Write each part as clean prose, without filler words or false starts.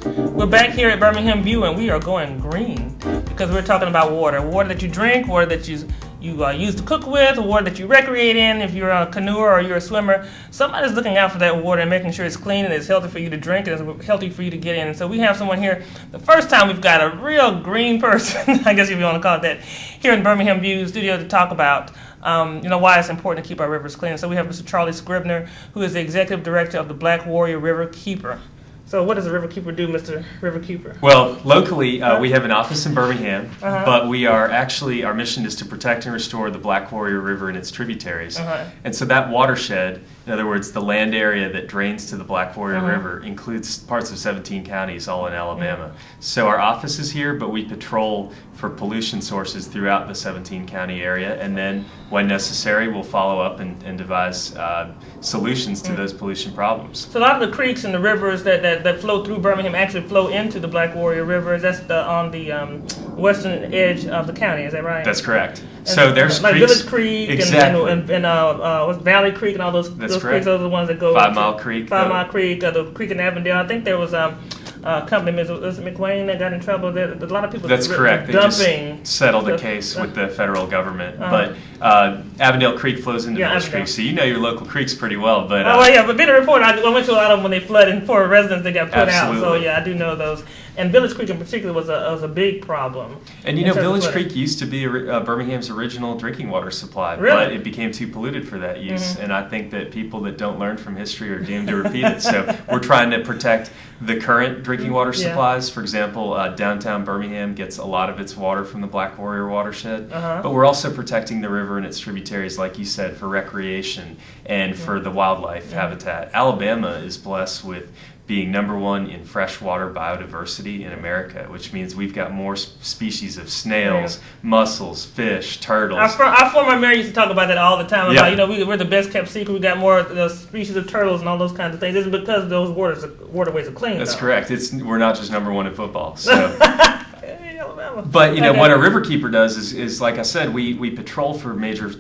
We're back here at Birmingham View, and we are going green because we're talking about water. Water that you drink, water that you use to cook with, water that you recreate in if you're a canoer or you're a swimmer. Somebody's looking out for that water and making sure it's clean and it's healthy for you to drink and it's healthy for you to get in. And so we have someone here. The first time we've got a real green person, I guess if you want to call it that, here in Birmingham View studio to talk about why it's important to keep our rivers clean. So we have Mr. Charlie Scribner, who is the executive director of the Black Warrior Riverkeeper. So what does a Riverkeeper do, Mr. Riverkeeper? Well, locally, we have an office in Birmingham, but we are actually, our mission is to protect and restore the Black Warrior River and its tributaries. And so that watershed, in other words, the land area that drains to the Black Warrior River, includes parts of 17 counties, all in Alabama. So our office is here, but we patrol for pollution sources throughout the 17 county area, and then when necessary, we'll follow up and devise solutions to those pollution problems. So a lot of the creeks and the rivers that flow through Birmingham actually flow into the Black Warrior River. That's on the western edge of the county. Is that right? That's correct. And so there's like creeks, Village Creek exactly. and Valley Creek and all those creeks. Those are the ones that go 5 Mile Creek. 5 Mile Creek, the creek in Avondale. I think there was company, was it McWayne, that got in trouble. There's a lot of people. That's correct. Dumping. They just settled the case with the federal government. But Avondale Creek flows into Village Creek, so you know your local creeks pretty well. But but being a reporter, I went to a lot of them when they flooded, and poor residents that got put out. So I do know those. And Village Creek in particular was a big problem. And Village Creek used to be Birmingham's original drinking water supply, really? But it became too polluted for that use. And I think that people that don't learn from history are doomed to repeat it. So we're trying to protect the current drinking water supplies. For example, downtown Birmingham gets a lot of its water from the Black Warrior watershed. But we're also protecting the river and its tributaries, like you said, for recreation and for the wildlife habitat. Alabama is blessed with being #1 in freshwater biodiversity in America, which means we've got more species of snails, mussels, fish, turtles. Our former mayor used to talk about that all the time. About, we're the best kept secret. We got more species of turtles and all those kinds of things. This is because those waterways are clean. That's correct. We're not just #1 in football. So. But what a riverkeeper does is like I said, we patrol for major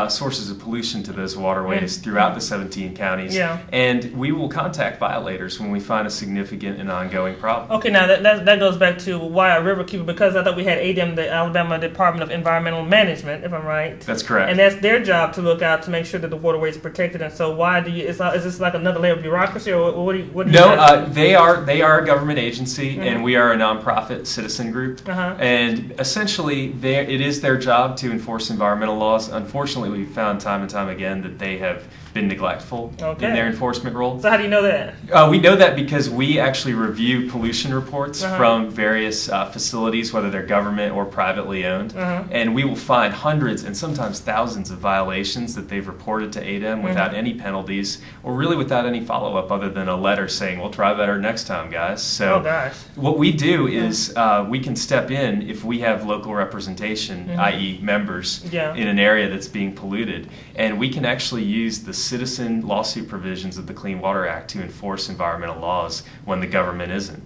sources of pollution to those waterways throughout the 17 counties, and we will contact violators when we find a significant and ongoing problem. Okay, now that goes back to why a riverkeeper, because I thought we had ADEM, the Alabama Department of Environmental Management, if I'm right. That's correct. And that's their job to look out to make sure that the waterways are protected. And so why do you? Is this like another layer of bureaucracy, or what do you? No, they are a government agency, and we are a nonprofit citizen group. And essentially, it is their job to enforce environmental laws. Unfortunately, we've found time and time again that they have been neglectful in their enforcement role. So how do you know that? We know that because we actually review pollution reports from various facilities, whether they're government or privately owned, and we will find hundreds and sometimes thousands of violations that they've reported to ADEM without any penalties, or really without any follow-up other than a letter saying, we'll try better next time, guys. So what we do is we can step in if we have local representation, i.e. members, in an area that's being polluted, and we can actually use the citizen lawsuit provisions of the Clean Water Act to enforce environmental laws when the government isn't.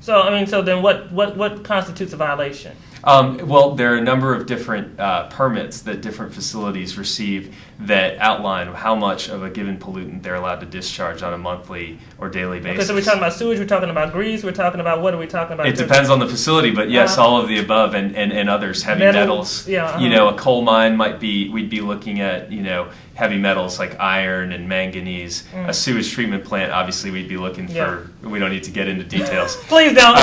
So then what constitutes a violation? Well, there are a number of different permits that different facilities receive that outline how much of a given pollutant they're allowed to discharge on a monthly or daily basis. Okay, so we're talking about sewage, we're talking about grease, we're talking about, what are we talking about? It depends on the facility, but yes, all of the above and others. Heavy metals. A coal mine we'd be looking at, heavy metals like iron and manganese. A sewage treatment plant, obviously, we'd be looking for, we don't need to get into details. Please don't.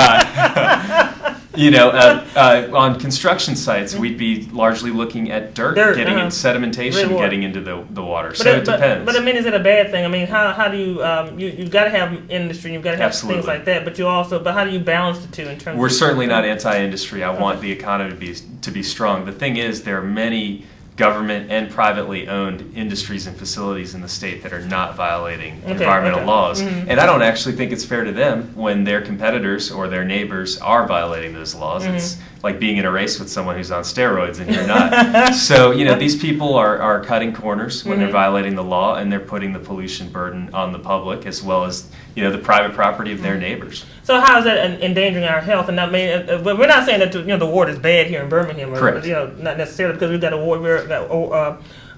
On construction sites, we'd be largely looking at dirt getting in sedimentation, getting into the water. So it depends. But I mean, is it a bad thing? I mean, how do you you've got to have industry, you've got to have things like that, but how do you balance the two in terms? We're certainly not anti-industry. I want the economy to be strong. The thing is, there are many government and privately owned industries and facilities in the state that are not violating environmental laws. And I don't actually think it's fair to them when their competitors or their neighbors are violating those laws. It's like being in a race with someone who's on steroids and you're not. So, these people are cutting corners when they're violating the law, and they're putting the pollution burden on the public as well as, the private property of their neighbors. So how is that endangering our health? And I mean, we're not saying that the water is bad here in Birmingham. Correct. Not necessarily, because we've got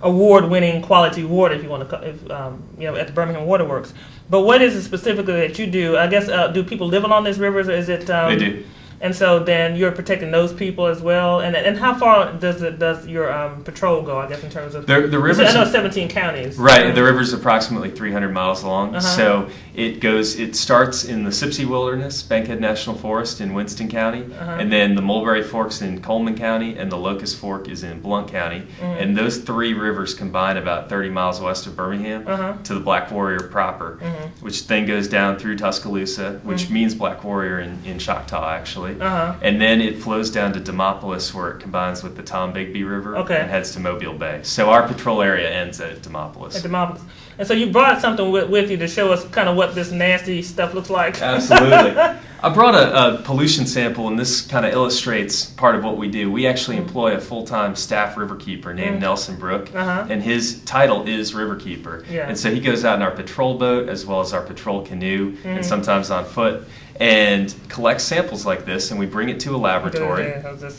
award-winning quality water, if you want to, at the Birmingham Water Works. But what is it specifically that you do? I guess do people live along these rivers, or is it? They do. And so then you're protecting those people as well. And how far does your patrol go, I guess, in terms of... The rivers... I know it's 17 counties. Right. The river's approximately 300 miles long. So it starts in the Sipsey Wilderness, Bankhead National Forest in Winston County, and then the Mulberry Fork's in Coleman County, and the Locust Fork is in Blount County. And those three rivers combine about 30 miles west of Birmingham to the Black Warrior proper, which then goes down through Tuscaloosa, which means Black Warrior in Choctaw, actually. And then it flows down to Demopolis, where it combines with the Tom Bigby River and heads to Mobile Bay. So our patrol area ends at Demopolis. And so you brought something with you to show us kind of what this nasty stuff looks like. Absolutely. I brought a pollution sample, and this kind of illustrates part of what we do. We actually employ a full-time staff riverkeeper named Nelson Brook, and his title is Riverkeeper. And so he goes out in our patrol boat as well as our patrol canoe, and sometimes on foot, and collects samples like this, and we bring it to a laboratory.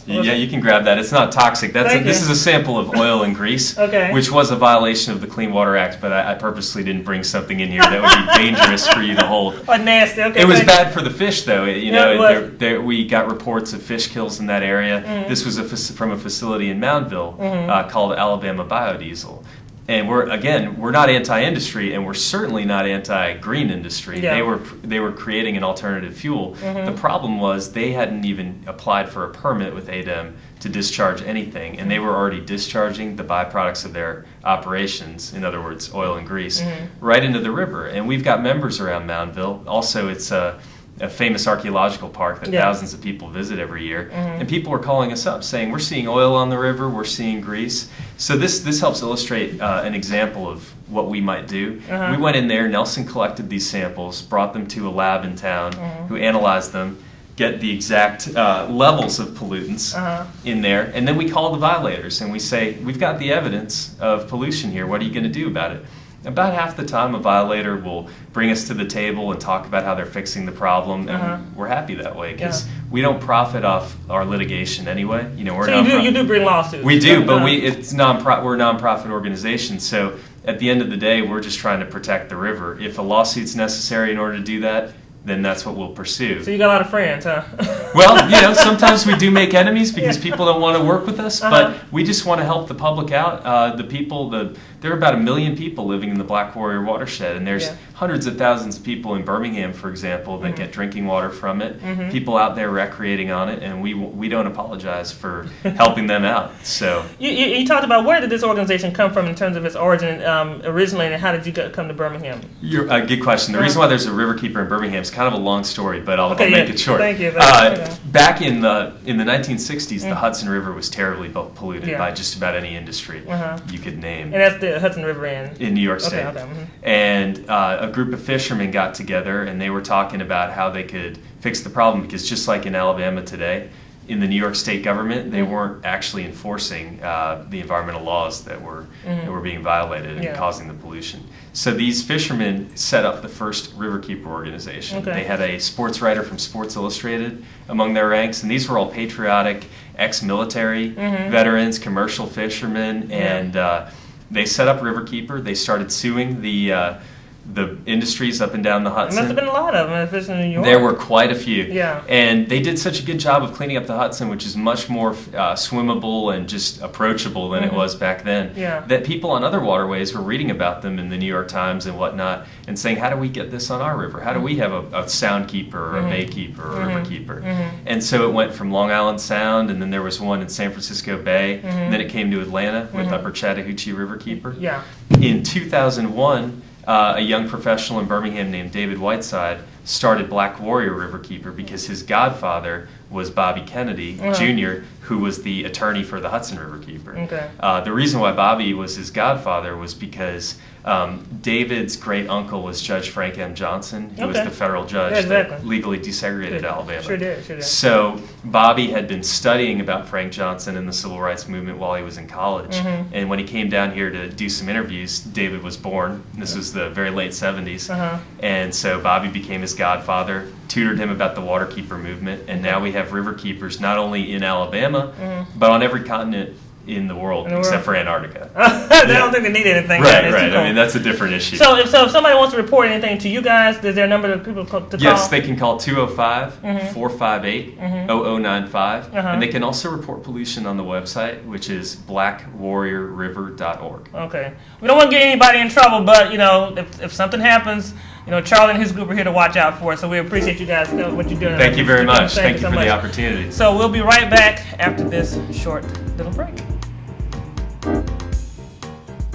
Yeah, you can grab that. It's not toxic. This is a sample of oil and grease, which was a violation of the Clean Water Act, but I purposely didn't bring something in here that would be dangerous for you to hold. Oh, nasty. Okay. It was bad for the fish, though. We got reports of fish kills in that area. This was from a facility in Moundville called Alabama Biodiesel. And we're not anti-industry, and we're certainly not anti-green industry. They were creating an alternative fuel. The problem was they hadn't even applied for a permit with ADEM to discharge anything, and they were already discharging the byproducts of their operations, in other words, oil and grease, right into the river. And we've got members around Moundville. Also, it's a famous archaeological park that thousands of people visit every year. And people were calling us up saying, we're seeing oil on the river, we're seeing grease. So this helps illustrate an example of what we might do. We went in there, Nelson collected these samples, brought them to a lab in town, who analyzed them, get the exact levels of pollutants in there, and then we call the violators and we say, we've got the evidence of pollution here, what are you going to do about it? About half the time, a violator will bring us to the table and talk about how they're fixing the problem, and we're happy that way because we don't profit off our litigation anyway. You do bring lawsuits. We do, but we're a nonprofit organization, so at the end of the day, we're just trying to protect the river. If a lawsuit's necessary in order to do that, then that's what we'll pursue. So you got a lot of friends, huh? Well, sometimes we do make enemies because people don't want to work with us, but we just want to help the public out. There are about 1 million people living in the Black Warrior watershed, and there's hundreds of thousands of people in Birmingham, for example, that get drinking water from it. People out there recreating on it, and we don't apologize for helping them out. So you talked about where did this organization come from in terms of its origin originally, and how did you come to Birmingham? Good question. The reason why there's a Riverkeeper in Birmingham is kind of a long story, but I'll make it short. Thank you. Back in the 1960s, the Hudson River was terribly polluted by just about any industry you could name. And that's the Hudson River in New York State. And a group of fishermen got together, and they were talking about how they could fix the problem, because just like in Alabama today, in the New York State government, they weren't actually enforcing the environmental laws that were being violated and causing the pollution. So these fishermen set up the first Riverkeeper organization. They had a sports writer from Sports Illustrated among their ranks, and these were all patriotic ex-military veterans, commercial fishermen, and they set up Riverkeeper. They started suing the industries up and down the Hudson. There must have been a lot of them, especially in New York. There were quite a few. Yeah. And they did such a good job of cleaning up the Hudson, which is much more swimmable and just approachable than it was back then, that people on other waterways were reading about them in the New York Times and whatnot and saying, how do we get this on our river? How do we have a soundkeeper or a baykeeper or a riverkeeper? And so it went from Long Island Sound, and then there was one in San Francisco Bay, and then it came to Atlanta with Upper Chattahoochee Riverkeeper. Yeah. In 2001, a young professional in Birmingham named David Whiteside started Black Warrior Riverkeeper because his godfather was Bobby Kennedy Jr., who was the attorney for the Hudson Riverkeeper. The reason why Bobby was his godfather was because David's great uncle was Judge Frank M. Johnson, who was the federal judge that legally desegregated Alabama. Sure did. So Bobby had been studying about Frank Johnson and the civil rights movement while he was in college. And when he came down here to do some interviews, David was born. This was the very late 70s. And so Bobby became his godfather, tutored him about the Waterkeeper movement, and now we have Riverkeepers not only in Alabama, but on every continent in the world, except for Antarctica. They don't think they need anything. Right. I mean, that's a different issue. So if somebody wants to report anything to you guys, is there a number that people to call? Yes, they can call 205-458-0095, and they can also report pollution on the website, which is blackwarriorriver.org. Okay. We don't want to get anybody in trouble, but if something happens, Charlie and his group are here to watch out for us. So we appreciate you guys what you're doing. Thank you very much. Thank you for the opportunity. So we'll be right back after this short little break.